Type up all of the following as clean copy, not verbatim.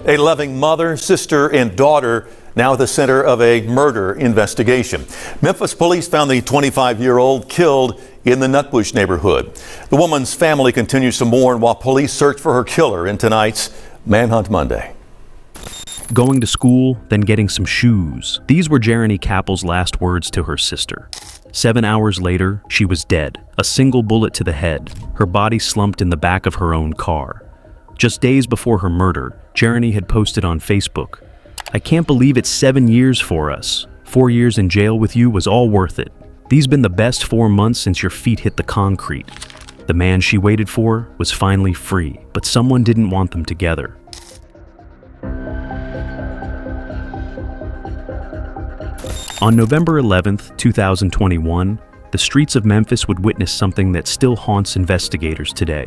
A loving mother, sister, and daughter now at the center of a murder investigation. Memphis police found the 25-year-old killed in the Nutbush neighborhood. The woman's family continues to mourn while police search for her killer in tonight's Manhunt Monday. Going to school, then getting some shoes. These were Jerriny Caples' last words to her sister. 7 hours later, she was dead. A single bullet to the head, her body slumped in the back of her own car. Just days before her murder, Jerriny had posted on Facebook, "I can't believe it's 7 years for us. 4 years in jail with you was all worth it. These been the best 4 months since your feet hit the concrete." The man she waited for was finally free, but someone didn't want them together. On November 11th, 2021, the streets of Memphis would witness something that still haunts investigators today.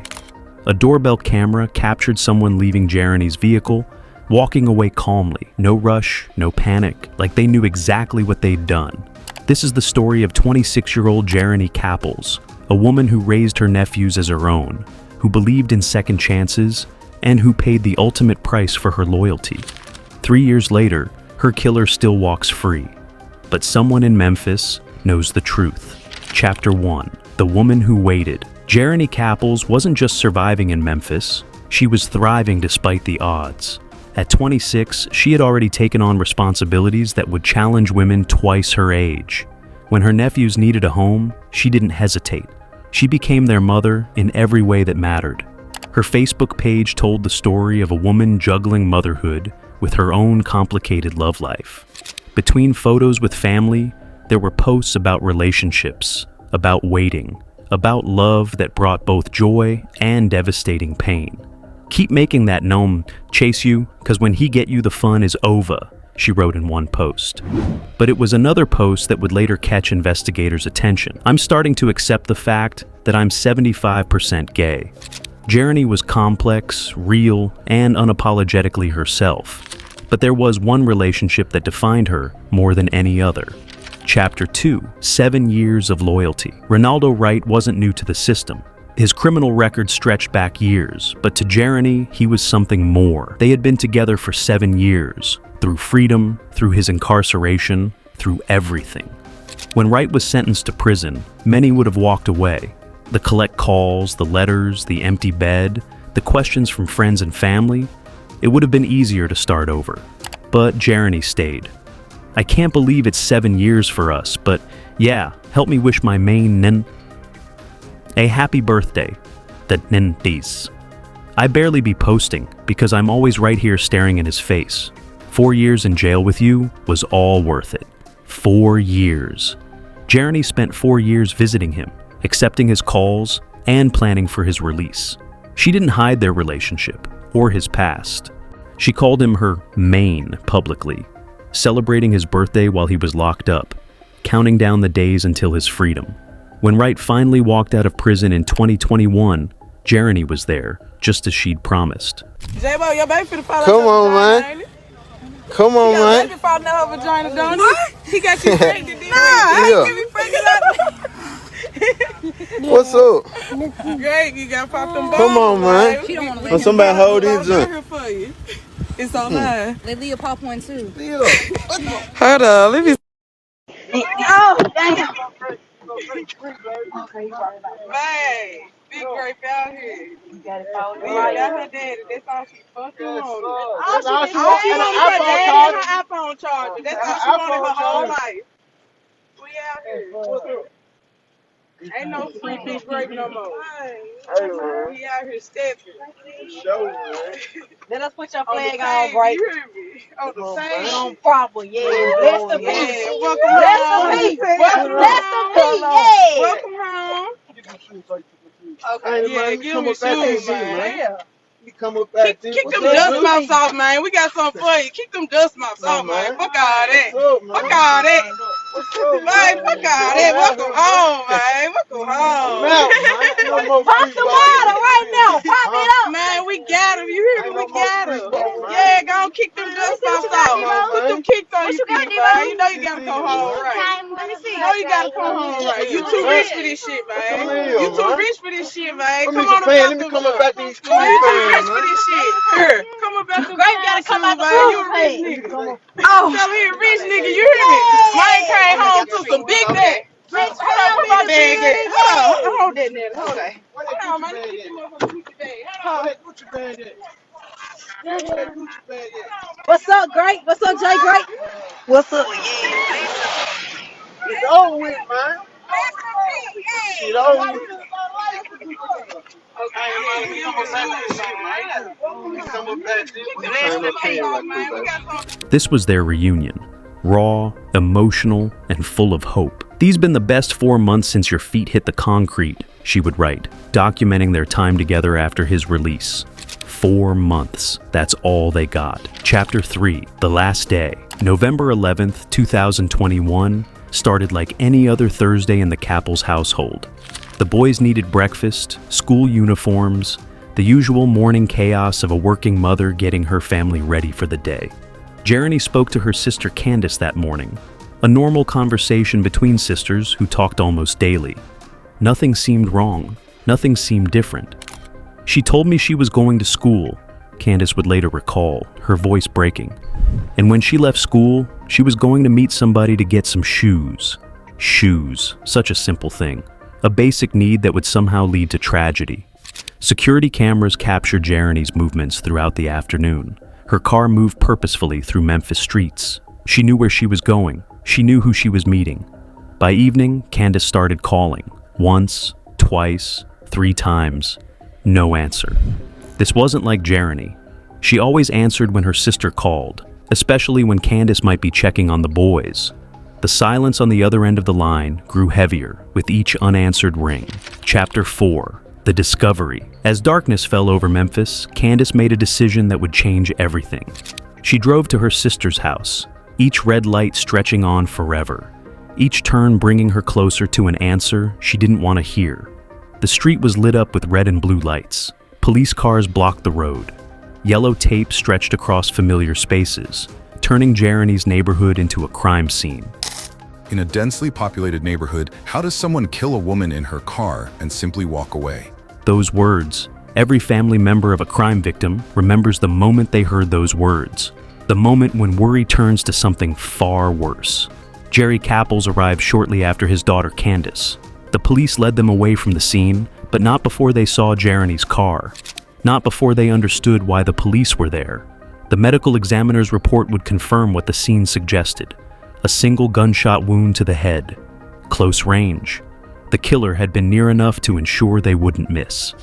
A doorbell camera captured someone leaving Jerriny's vehicle, walking away calmly, no rush, no panic, like they knew exactly what they'd done. This is the story of 26-year-old Jerriny Caples, a woman who raised her nephews as her own, who believed in second chances, and who paid the ultimate price for her loyalty. 3 years later, her killer still walks free. But someone in Memphis knows the truth. Chapter 1. The Woman Who Waited. Jerriny Caples wasn't just surviving in Memphis, she was thriving despite the odds. At 26, she had already taken on responsibilities that would challenge women twice her age. When her nephews needed a home, she didn't hesitate. She became their mother in every way that mattered. Her Facebook page told the story of a woman juggling motherhood with her own complicated love life. Between photos with family, there were posts about relationships, about waiting, about love that brought both joy and devastating pain. "Keep making that gnome chase you, 'cause when he get you the fun is over," she wrote in one post. But it was another post that would later catch investigators' attention. "I'm starting to accept the fact that I'm 75% gay." Jerriny was complex, real, and unapologetically herself. But there was one relationship that defined her more than any other. Chapter 2. 7 years of loyalty. Ronaldo Wright wasn't new to the system. His criminal record stretched back years, but to Jerriny, he was something more. They had been together for 7 years, through freedom, through his incarceration, through everything. When Wright was sentenced to prison, many would have walked away. The collect calls, the letters, the empty bed, the questions from friends and family, it would have been easier to start over. But Jerriny stayed. "I can't believe it's 7 years for us, but yeah, help me wish my main nen a happy birthday, the nenties. I barely be posting because I'm always right here staring in his face. 4 years in jail with you was all worth it." 4 years. Jerriny spent 4 years visiting him, accepting his calls, and planning for his release. She didn't hide their relationship or his past. She called him her main publicly, celebrating his birthday while he was locked up, counting down the days until his freedom. When Wright finally walked out of prison in 2021, Jerriny was there, just as she'd promised. J-Bo, your baby finna fall out Come your on, vagina, man. ain't it? Come on, Your man. baby falling out her vagina, don't he? What? He got you pregnant, didn't he? Yeah. I ain't get me pregnant What's up? Great, you got popped them balls. Come on, man. She don't want to When let somebody hold these I'm in. here for you. It's on mine. Let Leah pop one too. Hold on, let me. Oh, damn. Man, big grape out here. You got it falling right. Got her daddy. That's all she fucking wanted. That's all she All she wanted. wanted her daddy and her iPhone charger. That's all she wanted her whole life. We out here. Ain't no free big grape no more. Hey, man. We out here stepping. Show, man. Let us put your On the flag stage, on, right? you hear me? On the stage. On proper, yeah. Rest in Yeah, peace. welcome home. Rest in peace. Welcome Rest home. in peace, yeah. Welcome home. Hey, Yeah, man, give come me up back shoes, to you, man. man. You come up back to Kick them dust mouse off, man. We got something for you. Kick them dust mouse off, man. Fuck all that. Fuck all that. Man, fuck all that. Welcome home, man. Welcome home. Pop the water right now. Pop it up. Man, we got him. You hear me? We got him. Yeah, go on, kick them dust mouse off. Put them them kicked on you, got, man. nigga? You know you gotta come home right. Let me see. You know you gotta come home right. You too rich for this shit, man. You too rich for this shit, man. Come on up Let out me the come up out these You too rich fans, for this shit. Here, come up out the Grape gotta come out the man. You a rich nigga. Oh, tell me, rich nigga, you hear me? Mine came home to some big bag. Hold on, put my bag at. Hold on, hold that nigga. Hold on. Hold on, man. Let me get you motherfucking Gucci bag. Hold on. What's up, Grape? What's up, Jay Grape? What's up? It's over with, man. Shit over with. This was their reunion. Raw, emotional, and full of hope. "These been the best 4 months since your feet hit the concrete," she would write, documenting their time together after his release. 4 months. That's all they got. Chapter 3, The Last Day. November 11th, 2021, started like any other Thursday in the Caples household. The boys needed breakfast, school uniforms, the usual morning chaos of a working mother getting her family ready for the day. Jerriny spoke to her sister Candace that morning, a normal conversation between sisters who talked almost daily. Nothing seemed wrong. Nothing seemed different. "She told me she was going to school," Candace would later recall, her voice breaking. "And when she left school, she was going to meet somebody to get some shoes." Shoes, such a simple thing. A basic need that would somehow lead to tragedy. Security cameras captured Jerriny's movements throughout the afternoon. Her car moved purposefully through Memphis streets. She knew where she was going. She knew who she was meeting. By evening, Candace started calling. Once, twice, 3 times. No answer. This wasn't like Jerriny. She always answered when her sister called, especially when Candace might be checking on the boys. The silence on the other end of the line grew heavier with each unanswered ring. Chapter 4, The Discovery. As darkness fell over Memphis, Candace made a decision that would change everything. She drove to her sister's house, each red light stretching on forever, each turn bringing her closer to an answer she didn't want to hear. The street was lit up with red and blue lights. Police cars blocked the road. Yellow tape stretched across familiar spaces, turning Jerriny's neighborhood into a crime scene. In a densely populated neighborhood, how does someone kill a woman in her car and simply walk away? Those words. Every family member of a crime victim remembers the moment they heard those words. The moment when worry turns to something far worse. Jerriny Caples arrived shortly after his daughter Candace. The police led them away from the scene, but not before they saw Jerriny's car. Not before they understood why the police were there. The medical examiner's report would confirm what the scene suggested. A single gunshot wound to the head. Close range. The killer had been near enough to ensure they wouldn't miss.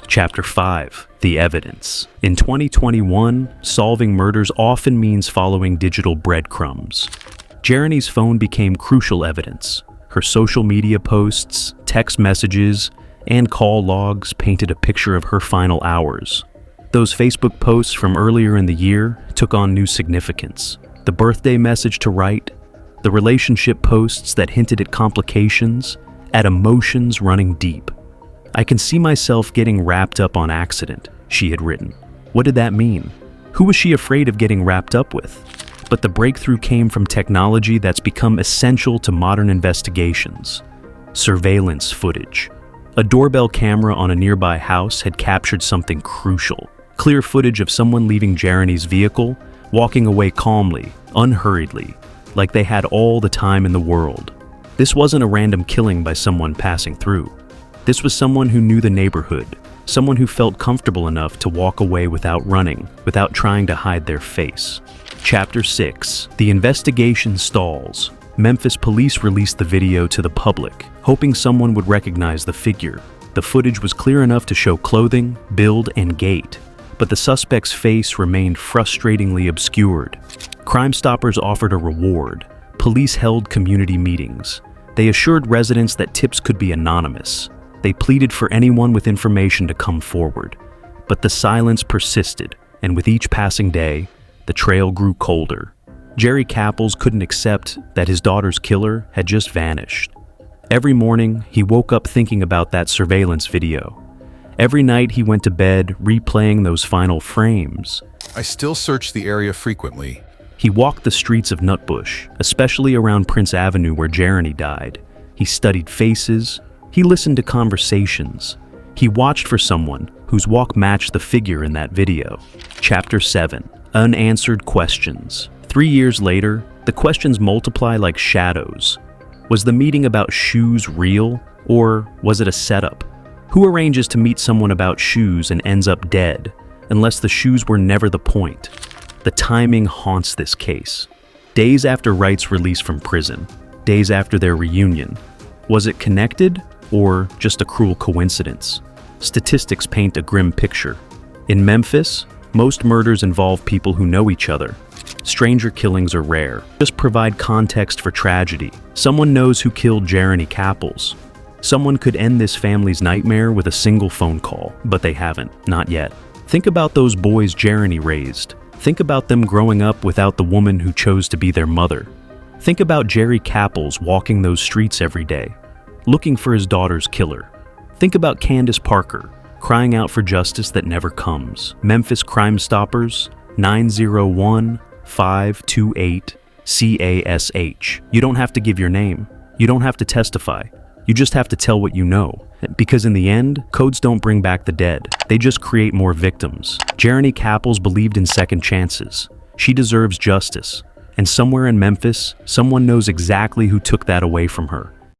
Chapter 5, The Evidence. In 2021, solving murders often means following digital breadcrumbs. Jerriny's phone became crucial evidence. Her social media posts, text messages, and call logs painted a picture of her final hours. Those Facebook posts from earlier in the year took on new significance. The birthday message to write, the relationship posts that hinted at complications, at emotions running deep. "I can see myself getting wrapped up on accident," she had written. What did that mean? Who was she afraid of getting wrapped up with? But the breakthrough came from technology that's become essential to modern investigations. Surveillance footage. A doorbell camera on a nearby house had captured something crucial. Clear footage of someone leaving Jerriny's vehicle, walking away calmly, unhurriedly, like they had all the time in the world. This wasn't a random killing by someone passing through. This was someone who knew the neighborhood, someone who felt comfortable enough to walk away without running, without trying to hide their face. Chapter 6, The Investigation Stalls. Memphis police released the video to the public, hoping someone would recognize the figure. The footage was clear enough to show clothing, build, and gait, but the suspect's face remained frustratingly obscured. Crime Stoppers offered a reward. Police held community meetings. They assured residents that tips could be anonymous. They pleaded for anyone with information to come forward. But the silence persisted, and with each passing day, the trail grew colder. Jerriny Caples couldn't accept that his daughter's killer had just vanished. Every morning, he woke up thinking about that surveillance video. Every night he went to bed replaying those final frames. I still search the area frequently. He walked the streets of Nutbush, especially around Prince Avenue where Jerriny died. He studied faces. He listened to conversations. He watched for someone whose walk matched the figure in that video. Chapter 7. Unanswered Questions. 3 years later, the questions multiply like shadows. Was the meeting about shoes real, or was it a setup? Who arranges to meet someone about shoes and ends up dead, unless the shoes were never the point? The timing haunts this case. Days after Wright's release from prison, days after their reunion. Was it connected, or just a cruel coincidence? Statistics paint a grim picture. In Memphis, most murders involve people who know each other. Stranger killings are rare. Just provide context for tragedy. Someone knows who killed Jerriny Caples. Someone could end this family's nightmare with a single phone call, but they haven't, not yet. Think about those boys Jerriny raised. Think about them growing up without the woman who chose to be their mother. Think about Jerry Caples walking those streets every day, looking for his daughter's killer. Think about Candace Parker, crying out for justice that never comes. Memphis Crime Stoppers, 901-528-CASH. You don't have to give your name. You don't have to testify. You just have to tell what you know. Because in the end, codes don't bring back the dead. They just create more victims. Jerriny Caples believed in second chances. She deserves justice. And somewhere in Memphis, someone knows exactly who took that away from her.